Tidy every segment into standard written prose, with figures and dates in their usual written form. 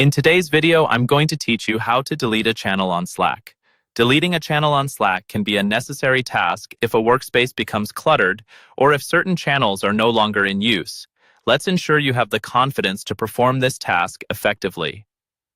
In today's video, I'm going to teach you how to delete a channel on Slack. Deleting a channel on Slack can be a necessary task if a workspace becomes cluttered or if certain channels are no longer in use. Let's ensure you have the confidence to perform this task effectively.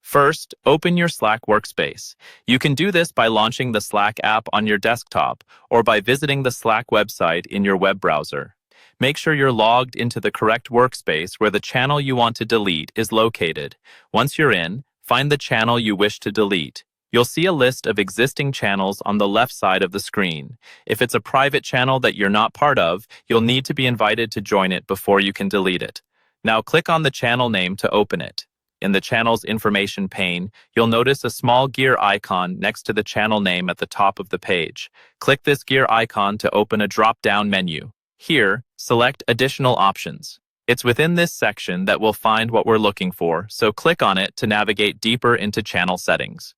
First, open your Slack workspace. You can do this by launching the Slack app on your desktop or by visiting the Slack website in your web browser. Make sure you're logged into the correct workspace where the channel you want to delete is located. Once you're in, find the channel you wish to delete. You'll see a list of existing channels on the left side of the screen. If it's a private channel that you're not part of, you'll need to be invited to join it before you can delete it. Now click on the channel name to open it. In the channel's information pane, you'll notice a small gear icon next to the channel name at the top of the page. Click this gear icon to open a drop-down menu. Here, select Additional Options. It's within this section that we'll find what we're looking for, so click on it to navigate deeper into channel settings.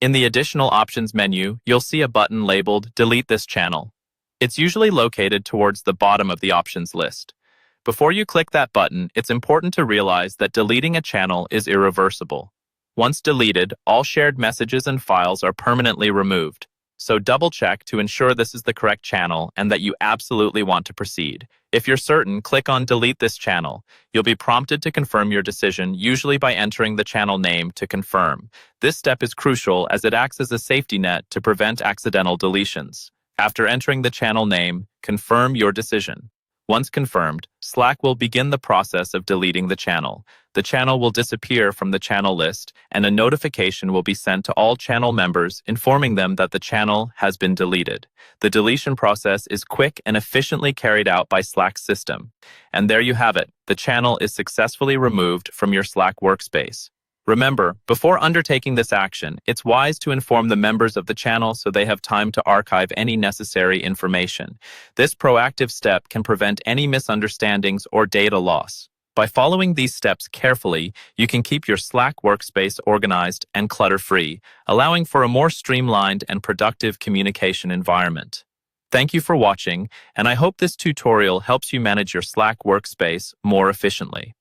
In the Additional Options menu, you'll see a button labeled Delete this channel. It's usually located towards the bottom of the options list. Before you click that button, it's important to realize that deleting a channel is irreversible. Once deleted, all shared messages and files are permanently removed. So double-check to ensure this is the correct channel and that you absolutely want to proceed. If you're certain, click on Delete this channel. You'll be prompted to confirm your decision, usually by entering the channel name to confirm. This step is crucial as it acts as a safety net to prevent accidental deletions. After entering the channel name, confirm your decision. Once confirmed, Slack will begin the process of deleting the channel. The channel will disappear from the channel list, and a notification will be sent to all channel members informing them that the channel has been deleted. The deletion process is quick and efficiently carried out by Slack's system. And there you have it. The channel is successfully removed from your Slack workspace. Remember, before undertaking this action, it's wise to inform the members of the channel so they have time to archive any necessary information. This proactive step can prevent any misunderstandings or data loss. By following these steps carefully, you can keep your Slack workspace organized and clutter-free, allowing for a more streamlined and productive communication environment. Thank you for watching, and I hope this tutorial helps you manage your Slack workspace more efficiently.